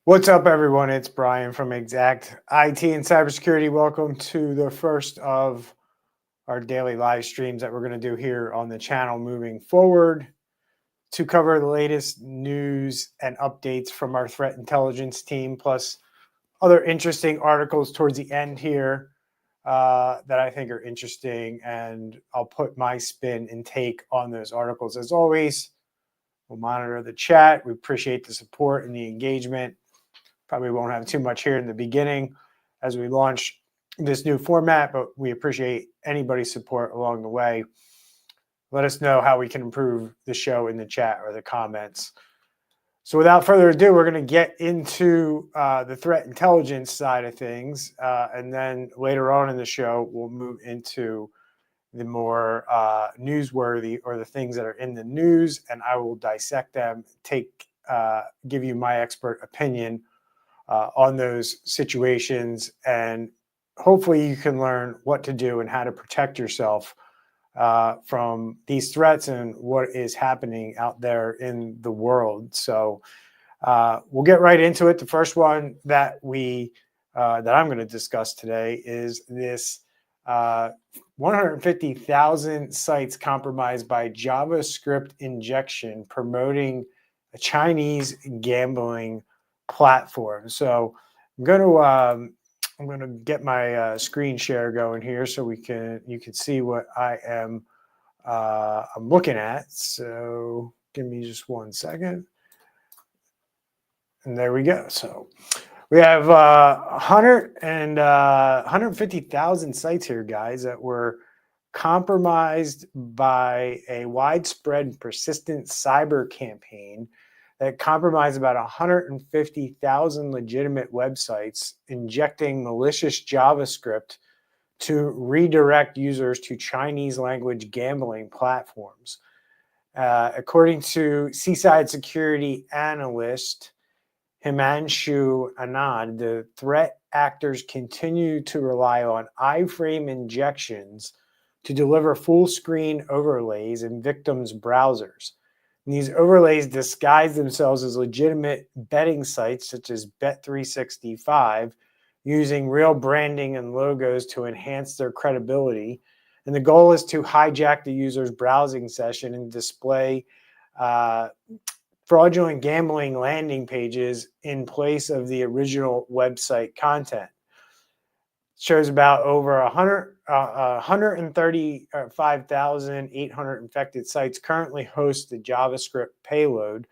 What's up, everyone? It's Brian from Exact IT and Cybersecurity. Welcome to the first of our daily live streams that we're going to do here on the channel moving forward to cover the latest news and updates from our threat intelligence team, plus other interesting articles towards the end here that I think are interesting. And I'll put my spin and take on those articles. As always, we'll monitor the chat. We appreciate the support and the engagement. Probably won't have too much here in the beginning as we launch this new format, but we appreciate anybody's support along the way. Let us know how we can improve the show in the chat or the comments. So without further ado, we're going to get into the threat intelligence side of things. And then later on in the show, we'll move into the more newsworthy or the things that are in the news, and I will dissect them, give you my expert opinion on those situations, and hopefully you can learn what to do and how to protect yourself from these threats and what is happening out there in the world. So we'll get right into it. The first one that I'm going to discuss today is this 150,000 sites compromised by JavaScript injection promoting a Chinese gambling platform. So I'm going to get my screen share going here so you can see what I am I'm looking at. So give me just 1 second, and there we go. So we have 150,000 sites here, guys, that were compromised by a widespread and persistent cyber campaign that compromised about 150,000 legitimate websites, injecting malicious JavaScript to redirect users to Chinese language gambling platforms. According to Cybersecurity analyst Himanshu Anand, the threat actors continue to rely on iframe injections to deliver full screen overlays in victims' browsers. And these overlays disguise themselves as legitimate betting sites such as Bet365, using real branding and logos to enhance their credibility. And the goal is to hijack the user's browsing session and display fraudulent gambling landing pages in place of the original website content. It shows about over 135,800 infected sites currently host the JavaScript payload,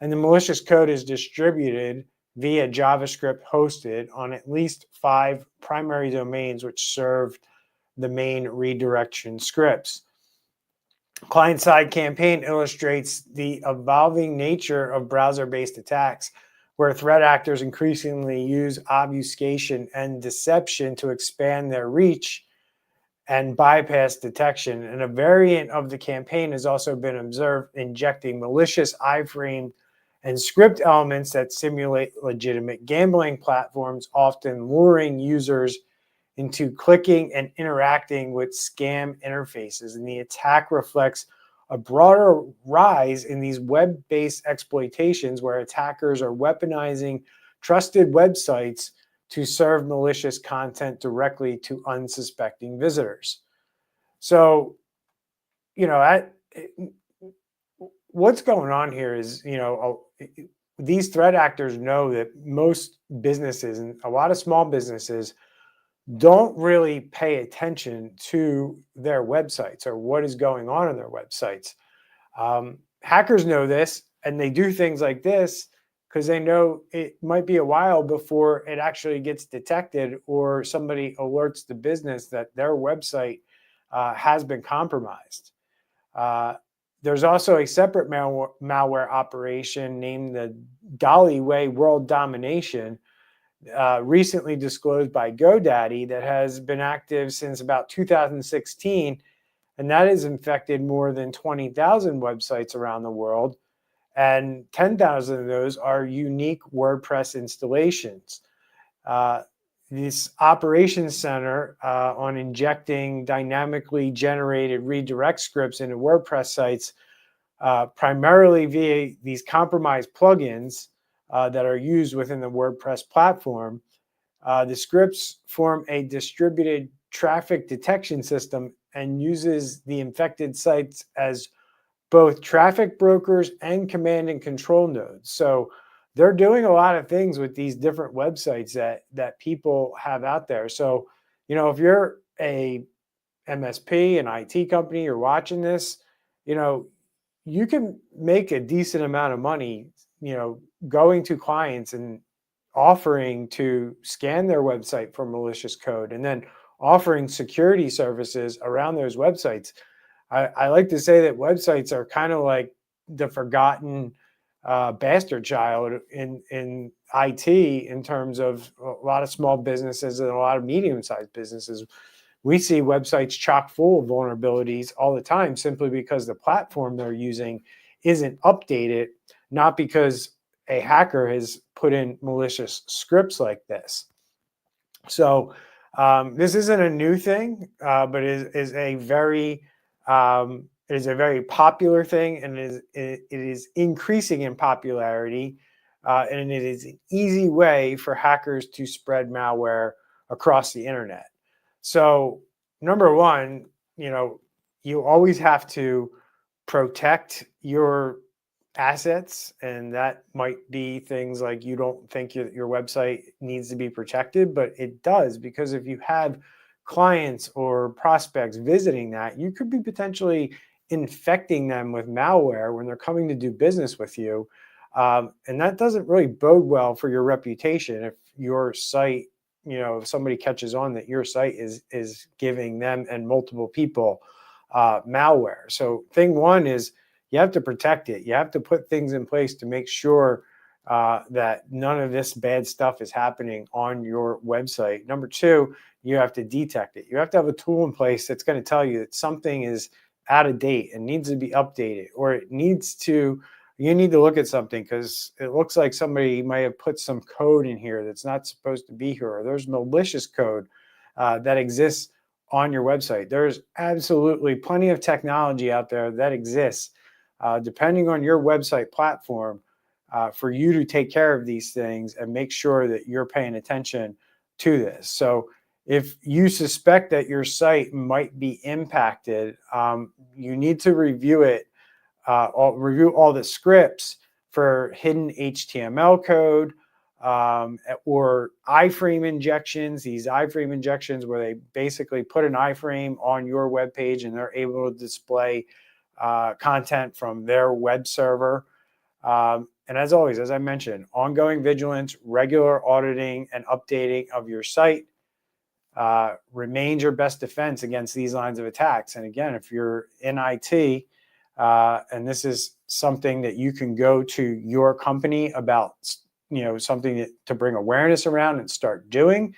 and the malicious code is distributed via JavaScript hosted on at least 5 primary domains which serve the main redirection scripts. Client-side campaign illustrates the evolving nature of browser-based attacks, where threat actors increasingly use obfuscation and deception to expand their reach and bypass detection. And a variant of the campaign has also been observed injecting malicious iframe and script elements that simulate legitimate gambling platforms, often luring users into clicking and interacting with scam interfaces. And the attack reflects a broader rise in these web-based exploitations where attackers are weaponizing trusted websites to serve malicious content directly to unsuspecting visitors. So, what's going on here is, these threat actors know that most businesses and a lot of small businesses don't really pay attention to their websites or what is going on in their websites. Hackers know this, and they do things like this because they know it might be a while before it actually gets detected or somebody alerts the business that their website has been compromised. There's also a separate malware operation named the Gollyway World Domination, recently disclosed by GoDaddy, that has been active since about 2016, and that has infected more than 20,000 websites around the world, and 10,000 of those are unique WordPress installations. This operations center on injecting dynamically generated redirect scripts into WordPress sites, primarily via these compromised plugins, that are used within the WordPress platform. The scripts form a distributed traffic detection system and uses the infected sites as both traffic brokers and command and control nodes. So they're doing a lot of things with these different websites that people have out there. So, if you're a MSP, an IT company, you're watching this, you know, you can make a decent amount of money, going to clients and offering to scan their website for malicious code and then offering security services around those websites. I like to say that websites are kind of like the forgotten bastard child in IT in terms of a lot of small businesses and a lot of medium-sized businesses. We see websites chock full of vulnerabilities all the time simply because the platform they're using isn't updated, not because a hacker has put in malicious scripts like this. So this isn't a new thing, but it is a very popular thing, and it is increasing in popularity, and it is an easy way for hackers to spread malware across the internet. So number one, you always have to protect your assets, and that might be things like you don't think your website needs to be protected, but it does, because if you have clients or prospects visiting that, you could be potentially infecting them with malware when they're coming to do business with you, and that doesn't really bode well for your reputation. If your site, if somebody catches on that your site is giving them and multiple people malware. So thing one is you have to protect it. You have to put things in place to make sure that none of this bad stuff is happening on your website. Number two, you have to detect it. You have to have a tool in place that's going to tell you that something is out of date and needs to be updated, or you need to look at something because it looks like somebody might have put some code in here that's not supposed to be here, or there's malicious code that exists on your website. There's absolutely plenty of technology out there that exists, depending on your website platform, for you to take care of these things and make sure that you're paying attention to this. So if you suspect that your site might be impacted, you need to review it, review all the scripts for hidden HTML code, or iframe injections. These iframe injections where they basically put an iframe on your web page and they're able to display content from their web server. And as always, as I mentioned, ongoing vigilance, regular auditing and updating of your site remains your best defense against these lines of attacks. And again, if you're in IT, and this is something that you can go to your company about, something to bring awareness around and start doing.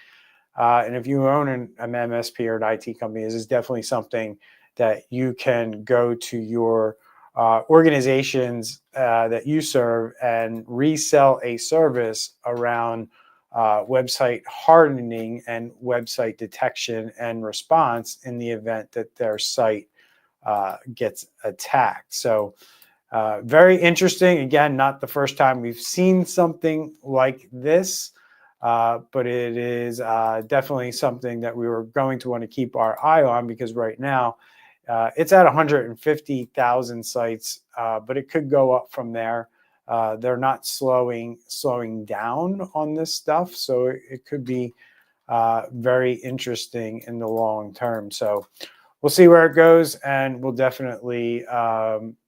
And if you own an MSP or an IT company, this is definitely something that you can go to your organizations that you serve and resell a service around website hardening and website detection and response in the event that their site gets attacked. So very interesting. Again, not the first time we've seen something like this, but it is definitely something that we were going to want to keep our eye on, because right now it's at 150,000 sites, but it could go up from there. They're not slowing down on this stuff, so it could be very interesting in the long term. So we'll see where it goes, and we'll definitely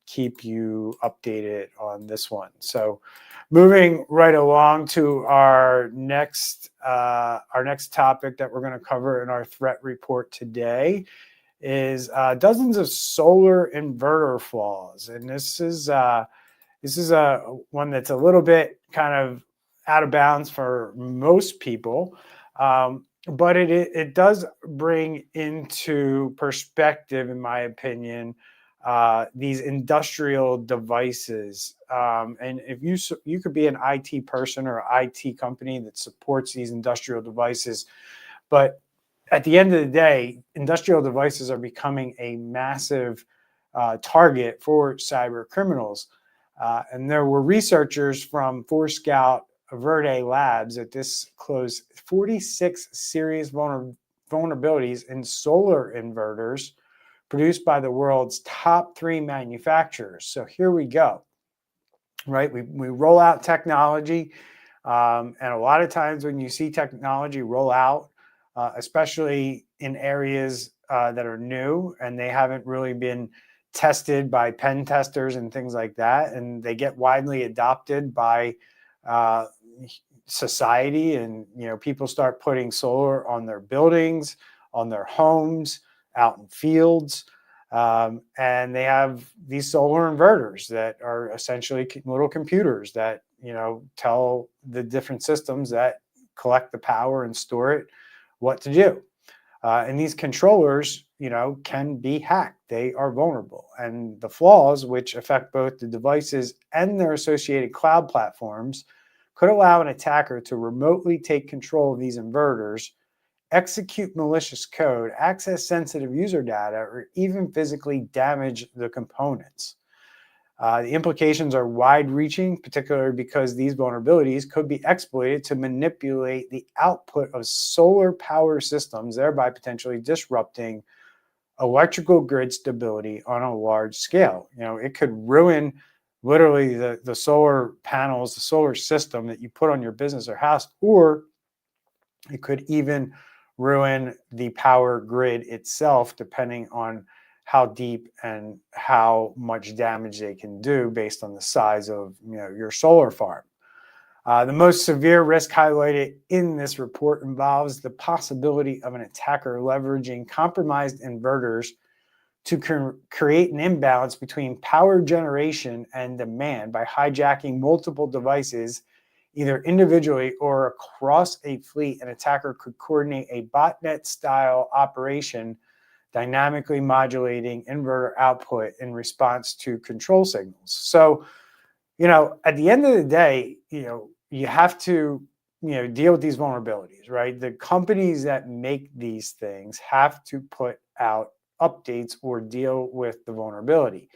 keep you updated on this one. So moving right along to our next topic that we're going to cover in our threat report today is dozens of solar inverter flaws. And this is one that's a little bit kind of out of bounds for most people, but it does bring into perspective, in my opinion, these industrial devices. And if you could be an IT person or an IT company that supports these industrial devices, but at the end of the day, industrial devices are becoming a massive target for cyber criminals. And there were researchers from Forescout Verde Labs that disclosed 46 serious vulnerabilities in solar inverters produced by the world's top 3 manufacturers. So here we go, right? We roll out technology, and a lot of times when you see technology roll out, especially in areas that are new and they haven't really been tested by pen testers and things like that, and they get widely adopted by uh, society, and people start putting solar on their buildings, on their homes, out in fields, and they have these solar inverters that are essentially little computers that tell the different systems that collect the power and store it what to do. And these controllers, can be hacked. They are vulnerable. And the flaws, which affect both the devices and their associated cloud platforms, could allow an attacker to remotely take control of these inverters, execute malicious code, access sensitive user data, or even physically damage the components. The implications are wide-reaching, particularly because these vulnerabilities could be exploited to manipulate the output of solar power systems, thereby potentially disrupting electrical grid stability on a large scale. It could ruin literally the solar panels, the solar system that you put on your business or house, or it could even ruin the power grid itself, depending on how deep and how much damage they can do based on the size of your solar farm. The most severe risk highlighted in this report involves the possibility of an attacker leveraging compromised inverters to create an imbalance between power generation and demand by hijacking multiple devices, either individually or across a fleet. An attacker could coordinate a botnet-style operation, dynamically modulating inverter output in response to control signals. So, at the end of the day, you have to, deal with these vulnerabilities, right? The companies that make these things have to put out updates or deal with the vulnerability.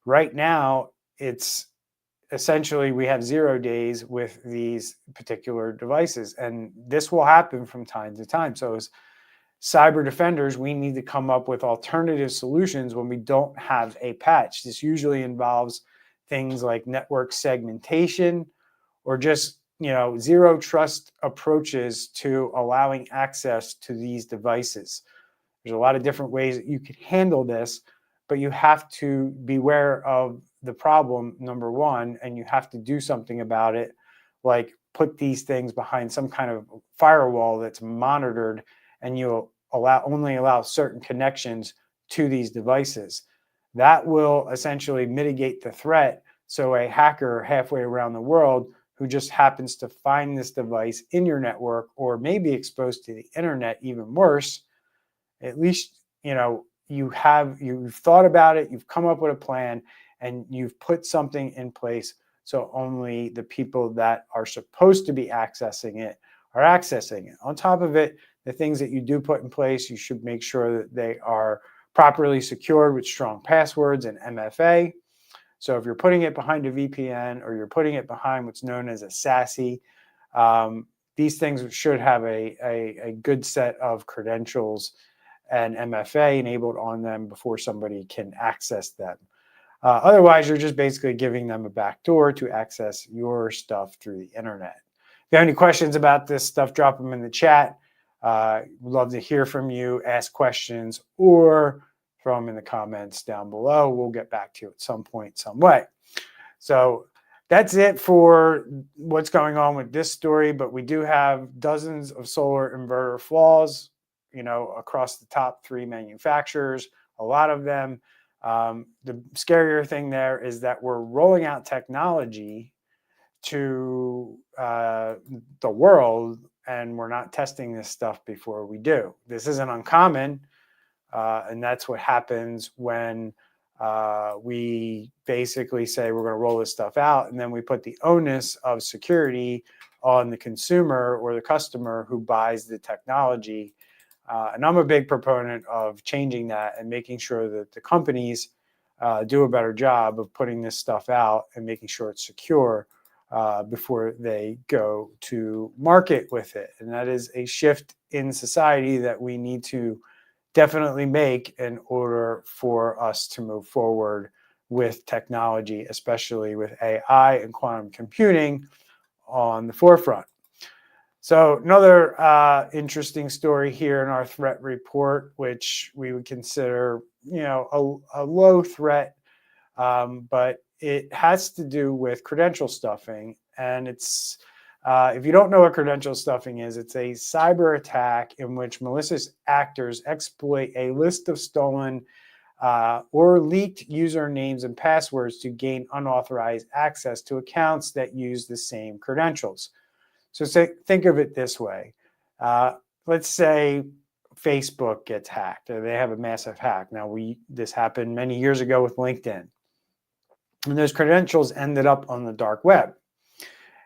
Right now, it's essentially we have 0 days with these particular devices, and this will happen from time to time. So as cyber defenders, we need to come up with alternative solutions when we don't have a patch. This usually involves things like network segmentation or just zero trust approaches to allowing access to these devices. There's a lot of different ways that you can handle this, but you have to beware of the problem, number one, and you have to do something about it, like put these things behind some kind of firewall that's monitored, and you only allow certain connections to these devices. That will essentially mitigate the threat. So a hacker halfway around the world who just happens to find this device in your network, or maybe exposed to the internet, even worse, at least you've thought about it, you've come up with a plan, and you've put something in place so only the people that are supposed to be accessing it are accessing it. On top of it, the things that you do put in place, you should make sure that they are properly secured with strong passwords and MFA. So if you're putting it behind a VPN or you're putting it behind what's known as a SASE, these things should have a good set of credentials and MFA enabled on them before somebody can access them. Otherwise, you're just basically giving them a backdoor to access your stuff through the internet. If you have any questions about this stuff, drop them in the chat. We'd love to hear from you, ask questions, or throw them in the comments down below. We'll get back to you at some point, some way. So that's it for what's going on with this story, but we do have dozens of solar inverter flaws, across the top 3 manufacturers, a lot of them. The scarier thing there is that we're rolling out technology to the world, and we're not testing this stuff before we do. This isn't uncommon, and that's what happens when we basically say we're going to roll this stuff out, and then we put the onus of security on the consumer or the customer who buys the technology. And I'm a big proponent of changing that and making sure that the companies do a better job of putting this stuff out and making sure it's secure before they go to market with it. And that is a shift in society that we need to definitely make in order for us to move forward with technology, especially with AI and quantum computing on the forefront. So another interesting story here in our threat report, which we would consider, a low threat, but it has to do with credential stuffing. And it's, if you don't know what credential stuffing is, it's a cyber attack in which malicious actors exploit a list of stolen or leaked usernames and passwords to gain unauthorized access to accounts that use the same credentials. So think of it this way. Let's say Facebook gets hacked, or they have a massive hack. Now, this happened many years ago with LinkedIn. And those credentials ended up on the dark web.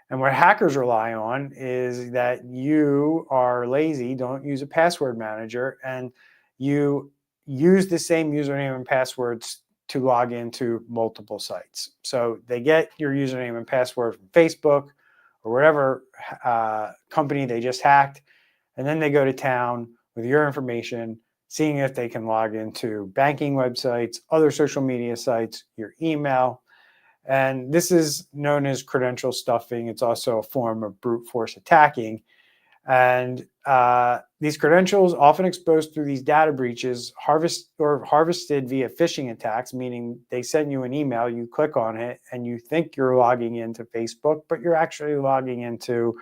And what hackers rely on is that you are lazy, don't use a password manager, and you use the same username and passwords to log into multiple sites. So they get your username and password from Facebook or whatever company they just hacked, and then they go to town with your information, seeing if they can log into banking websites, other social media sites, your email. And this is known as credential stuffing. It's also a form of brute force attacking. And these credentials, often exposed through these data breaches, harvested via phishing attacks, meaning they send you an email, you click on it, and you think you're logging into Facebook, but you're actually logging into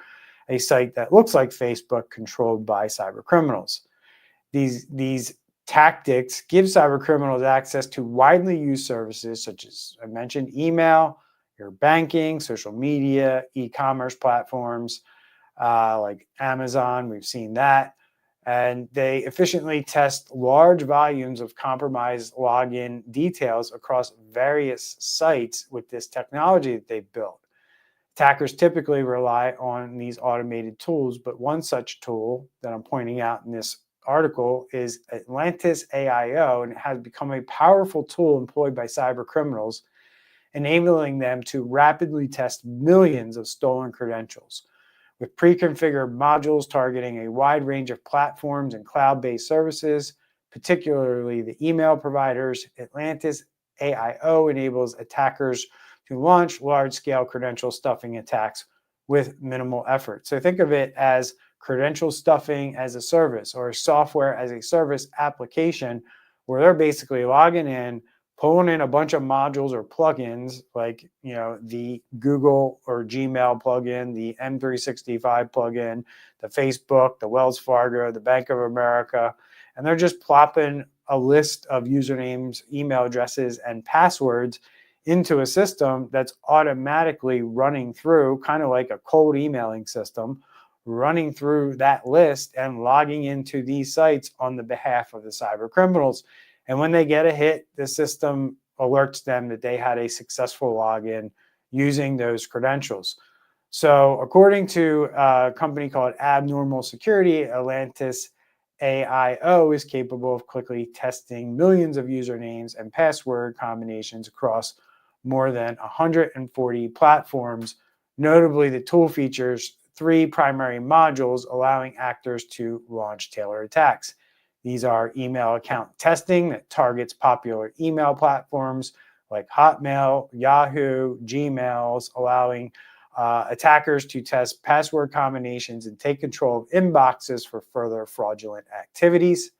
a site that looks like Facebook, controlled by cyber criminals. These tactics give cyber criminals access to widely used services such as, I mentioned, email, your banking, social media, e-commerce platforms like Amazon. We've seen that. And they efficiently test large volumes of compromised login details across various sites with this technology that they've built. Attackers typically rely on these automated tools, but one such tool that I'm pointing out in this article is Atlantis AIO, and it has become a powerful tool employed by cyber criminals, enabling them to rapidly test millions of stolen credentials. With pre-configured modules targeting a wide range of platforms and cloud-based services, particularly the email providers, Atlantis AIO enables attackers to launch large-scale credential stuffing attacks with minimal effort. So think of it as credential stuffing as a service, or a software as a service application, where they're basically logging in, pulling in a bunch of modules or plugins like, the Google or Gmail plugin, the M365 plugin, the Facebook, the Wells Fargo, the Bank of America, and they're just plopping a list of usernames, email addresses, and passwords into a system that's automatically running through, kind of like a cold emailing system, running through that list and logging into these sites on the behalf of the cyber criminals. And when they get a hit, the system alerts them that they had a successful login using those credentials. So according to a company called Abnormal Security, Atlantis AIO is capable of quickly testing millions of usernames and password combinations across more than 140 platforms. Notably, the tool features 3 primary modules, allowing actors to launch tailored attacks. These are email account testing that targets popular email platforms like Hotmail, Yahoo, Gmails, allowing attackers to test password combinations and take control of inboxes for further fraudulent activities.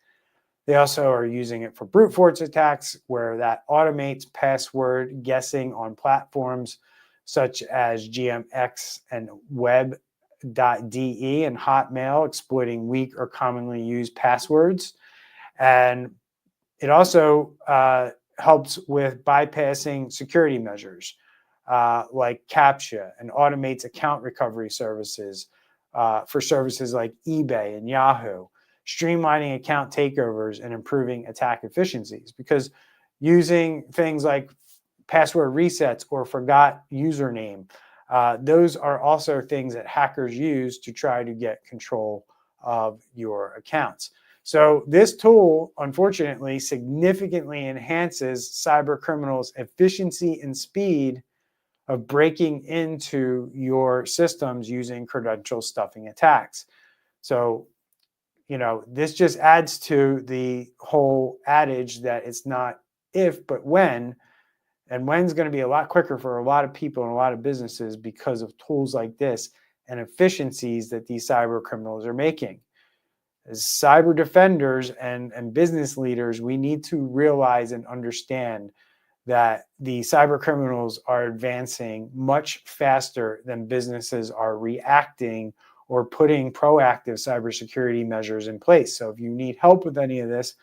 They also are using it for brute force attacks, where that automates password guessing on platforms such as GMX and Web.de and Hotmail, exploiting weak or commonly used passwords. And it also helps with bypassing security measures like CAPTCHA, and automates account recovery services for services like eBay and Yahoo, streamlining account takeovers and improving attack efficiencies, because using things like password resets or forgot username, those are also things that hackers use to try to get control of your accounts. So this tool, unfortunately, significantly enhances cyber criminals' efficiency and speed of breaking into your systems using credential stuffing attacks. So, this just adds to the whole adage that it's not if, but when. And when's going to be a lot quicker for a lot of people and a lot of businesses because of tools like this and efficiencies that these cyber criminals are making. As cyber defenders and business leaders, we need to realize and understand that the cyber criminals are advancing much faster than businesses are reacting or putting proactive cybersecurity measures in place. So if you need help with any of this,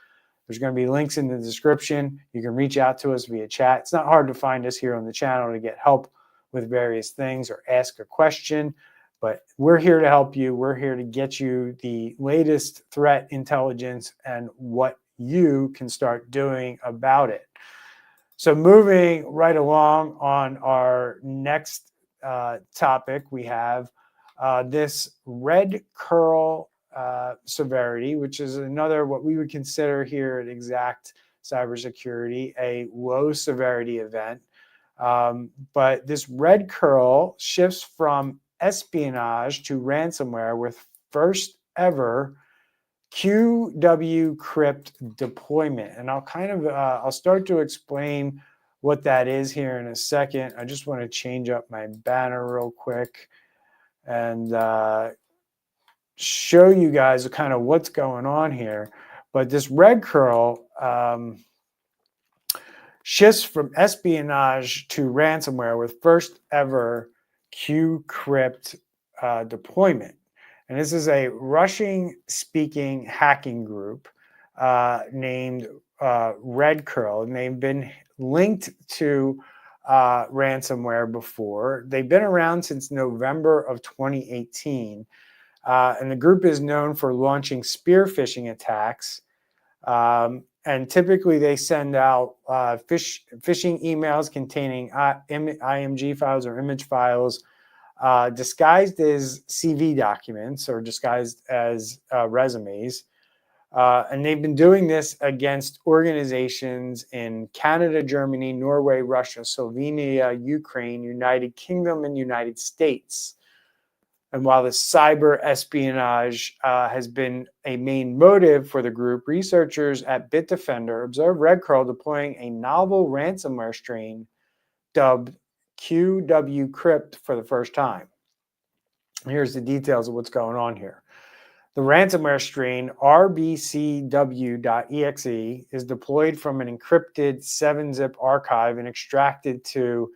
there's going to be links in the description. You can reach out to us via chat. It's not hard to find us here on the channel to get help with various things or ask a question, but we're here to help you. We're here to get you the latest threat intelligence and what you can start doing about it. So moving right along on our next topic, we have this RedCurl Severity, which is another what we would consider here at Exact Cybersecurity a low severity event. But this RedCurl shifts from espionage to ransomware with first ever QW crypt deployment. And I'll start to explain what that is here in a second. I just want to change up my banner real quick and show you guys kind of what's going on here. But this RedCurl shifts from espionage to ransomware with first ever QCrypt deployment. And this is a Russian-speaking hacking group named RedCurl, and they've been linked to ransomware before. They've been around since November of 2018, and the group is known for launching spear phishing attacks. And typically they send out phishing emails containing IMG files or image files disguised as CV documents or disguised as resumes. And they've been doing this against organizations in Canada, Germany, Norway, Russia, Slovenia, Ukraine, United Kingdom, and United States. And while the cyber espionage has been a main motive for the group, researchers at Bitdefender observed RedCurl deploying a novel ransomware strain dubbed QW Crypt for the first time. Here's the details of what's going on here. The ransomware strain rbcw.exe is deployed from an encrypted 7-zip archive and extracted to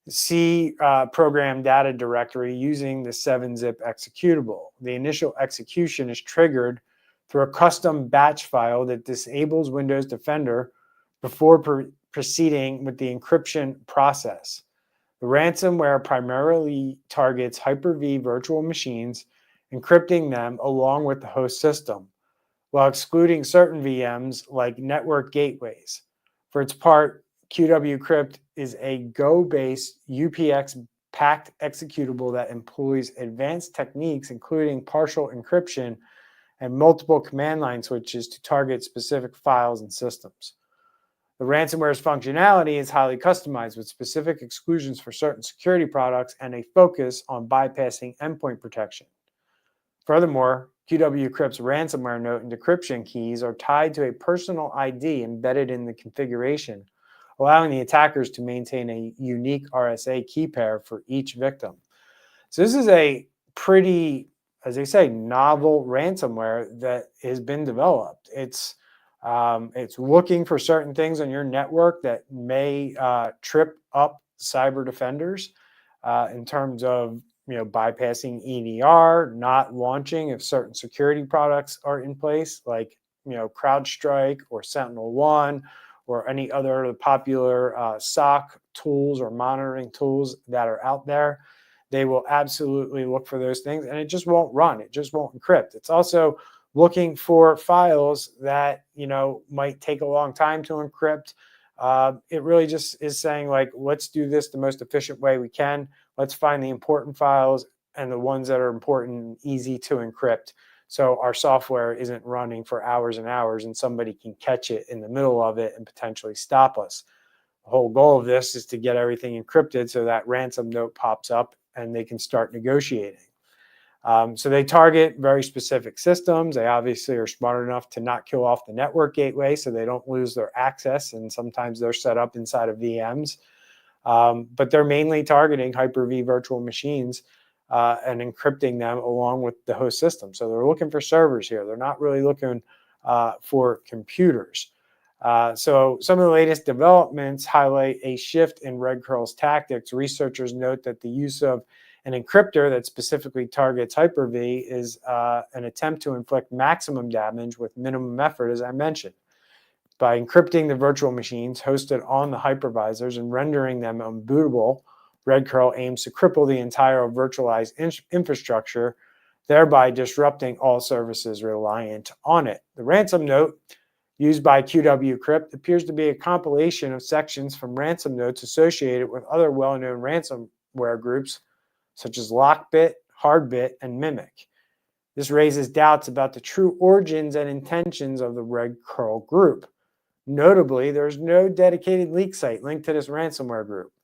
C program data directory using the 7-zip executable. The initial execution is triggered through a custom batch file that disables Windows Defender before proceeding with the encryption process. The ransomware primarily targets Hyper-V virtual machines, encrypting them along with the host system, while excluding certain VMs like network gateways. For its part, QW Crypt is a Go-based UPX-packed executable that employs advanced techniques, including partial encryption and multiple command line switches to target specific files and systems. The ransomware's functionality is highly customized with specific exclusions for certain security products and a focus on bypassing endpoint protection. Furthermore, QW Crypt's ransomware note and decryption keys are tied to a personal ID embedded in the configuration, allowing the attackers to maintain a unique RSA key pair for each victim. So this is a pretty, as they say, novel ransomware that has been developed. It's looking for certain things on your network that may trip up cyber defenders in terms of bypassing EDR, not launching if certain security products are in place, like CrowdStrike or SentinelOne or any other popular SOC tools or monitoring tools that are out there. They will absolutely look for those things, and it just won't run. It just won't encrypt. It's also looking for files that might take a long time to encrypt. It really just is saying, like, let's do this the most efficient way we can. Let's find the important files and the ones that are important and easy to encrypt So our software isn't running for hours and hours and somebody can catch it in the middle of it and potentially stop us. The whole goal of this is to get everything encrypted so that ransom note pops up and they can start negotiating. So they target very specific systems. They obviously are smart enough to not kill off the network gateway so they don't lose their access. And sometimes they're set up inside of VMs. But they're mainly targeting Hyper-V virtual machines and encrypting them along with the host system. So they're looking for servers here. They're not really looking for computers. So some of the latest developments highlight a shift in RedCurl's tactics. Researchers note that the use of an encryptor that specifically targets Hyper-V is an attempt to inflict maximum damage with minimum effort, as I mentioned. By encrypting the virtual machines hosted on the hypervisors and rendering them unbootable, RedCurl aims to cripple the entire virtualized infrastructure, thereby disrupting all services reliant on it. The ransom note used by QW Crypt appears to be a compilation of sections from ransom notes associated with other well-known ransomware groups such as Lockbit, Hardbit, and Mimic. This raises doubts about the true origins and intentions of the RedCurl group. Notably, there's no dedicated leak site linked to this ransomware group,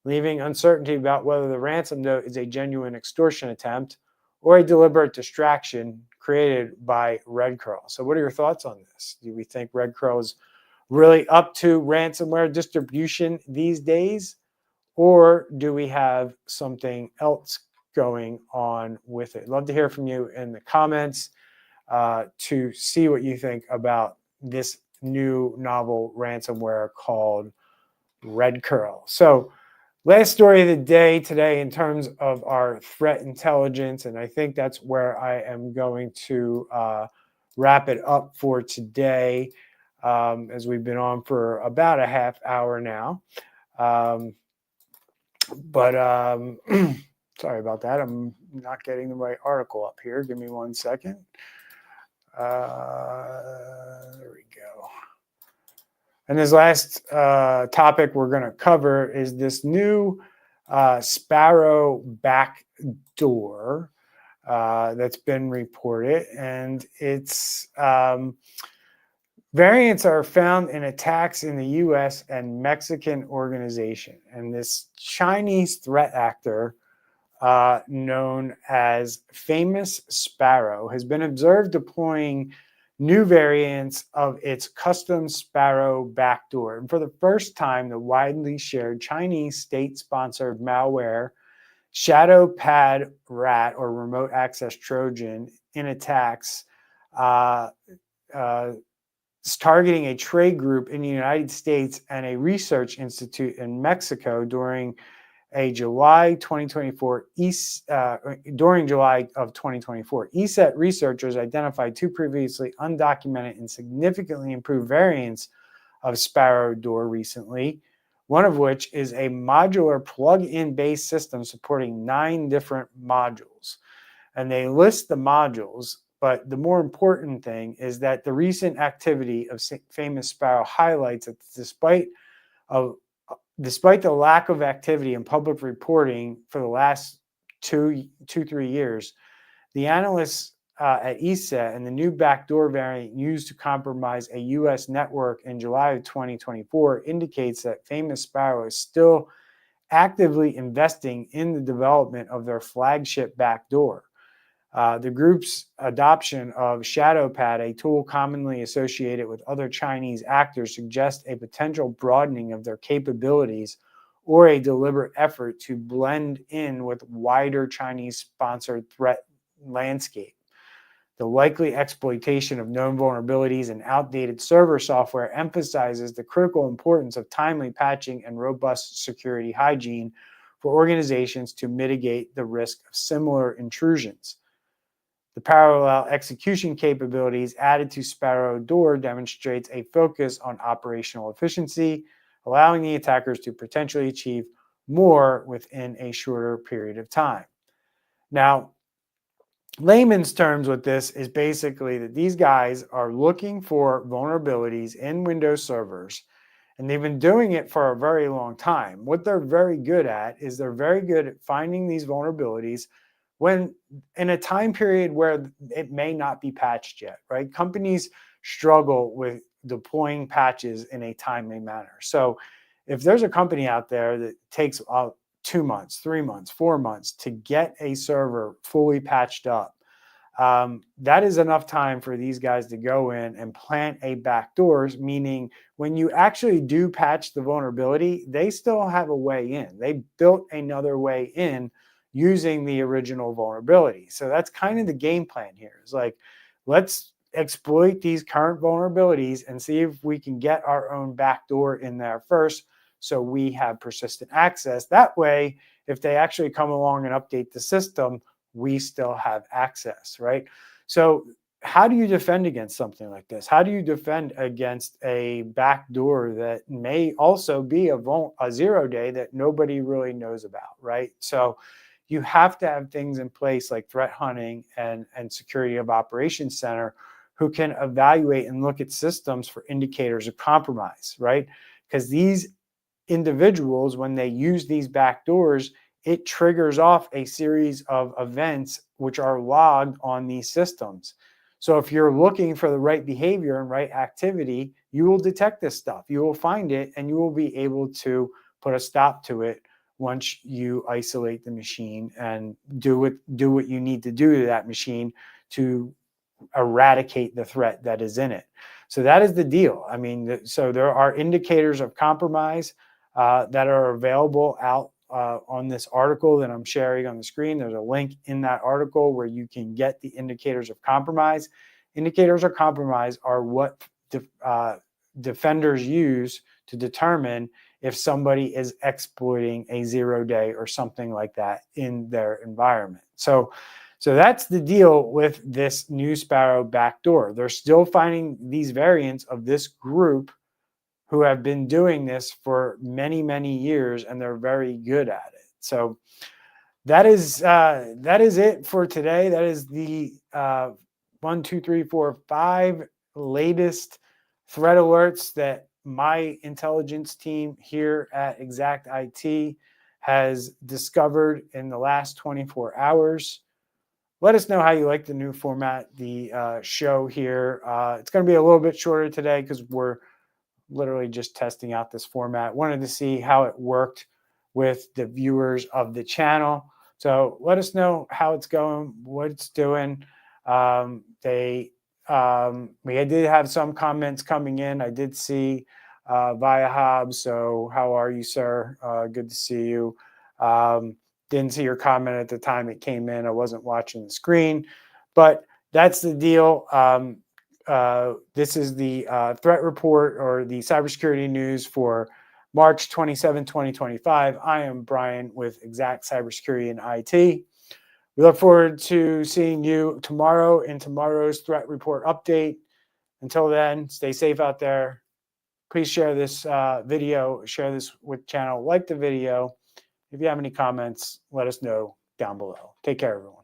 leaving uncertainty about whether the ransom note is a genuine extortion attempt or a deliberate distraction created by RedCurl. So what are your thoughts on this? Do we think RedCurl is really up to ransomware distribution these days? Or do we have something else going on with it? Love to hear from you in the comments to see what you think about this new novel ransomware called RedCurl. So last story of the day today in terms of our threat intelligence, and I think that's where I am going to wrap it up for today, as we've been on for about a half hour now. Sorry about that. I'm not getting the right article up here. Give me 1 second. There we go. And this last topic we're going to cover is this new Sparrow backdoor that's been reported. And its variants are found in attacks in the U.S. and Mexican organization. And this Chinese threat actor known as Famous Sparrow has been observed deploying new variants of its custom Sparrow backdoor. And for the first time, the widely shared Chinese state-sponsored malware ShadowPad Rat, or remote access Trojan, in attacks targeting a trade group in the United States and a research institute in Mexico during July 2024. During July of 2024, ESET researchers identified two previously undocumented and significantly improved variants of Sparrow Door recently, one of which is a modular plug-in based system supporting 9 different modules. And they list the modules, but the more important thing is that the recent activity of Famous Sparrow highlights that despite the lack of activity in public reporting for the last 3 years, the analysts at ESET and the new backdoor variant used to compromise a U.S. network in July of 2024 indicates that Famous Sparrow is still actively investing in the development of their flagship backdoor. The group's adoption of ShadowPad, a tool commonly associated with other Chinese actors, suggests a potential broadening of their capabilities or a deliberate effort to blend in with wider Chinese-sponsored threat landscape. The likely exploitation of known vulnerabilities and outdated server software emphasizes the critical importance of timely patching and robust security hygiene for organizations to mitigate the risk of similar intrusions. The parallel execution capabilities added to Sparrow Door demonstrates a focus on operational efficiency, allowing the attackers to potentially achieve more within a shorter period of time. Now, layman's terms with this is basically that these guys are looking for vulnerabilities in Windows servers, and they've been doing it for a very long time. What they're very good at is they're very good at finding these vulnerabilities when in a time period where it may not be patched yet, right? Companies struggle with deploying patches in a timely manner. So if there's a company out there that takes 2 months, 3 months, 4 months to get a server fully patched up, that is enough time for these guys to go in and plant a backdoors, meaning when you actually do patch the vulnerability, they still have a way in. They built another way in using the original vulnerability. So that's kind of the game plan here. It's like, let's exploit these current vulnerabilities and see if we can get our own backdoor in there first, so we have persistent access. That way, if they actually come along and update the system, we still have access, right? So how do you defend against something like this? How do you defend against a backdoor that may also be a 0-day that nobody really knows about, right? So you have to have things in place like threat hunting and security of operations center who can evaluate and look at systems for indicators of compromise, right? Because these individuals, when they use these backdoors, it triggers off a series of events which are logged on these systems. So if you're looking for the right behavior and right activity, you will detect this stuff. You will find it and you will be able to put a stop to it once you isolate the machine and do what you need to do to that machine to eradicate the threat that is in it. So that is the deal. I mean, so there are indicators of compromise that are available out on this article that I'm sharing on the screen. There's a link in that article where you can get the indicators of compromise. Indicators of compromise are what defenders use to determine if somebody is exploiting a 0-day or something like that in their environment. So that's the deal with this New Sparrow backdoor. They're still finding these variants of this group who have been doing this for many, many years, and they're very good at it. So that is it for today. That is the 1, 2, 3, 4, 5 latest threat alerts that my intelligence team here at Exact IT has discovered in the last 24 hours. Let us know how you like the new format, the show here. It's going to be a little bit shorter today because we're literally just testing out this format. Wanted to see how it worked with the viewers of the channel. So let us know how it's going, what it's doing. We did have some comments coming in. I did see via Hobbs. So how are you, sir? Good to see you. Didn't see your comment at the time it came in. I wasn't watching the screen, but that's the deal. This is the threat report or the cybersecurity news for March 27, 2025. I am Brian with Exact Cybersecurity and IT. We look forward to seeing you tomorrow in tomorrow's threat report update. Until then, stay safe out there. Please share this video, share this with the channel, like the video. If you have any comments, let us know down below. Take care, everyone.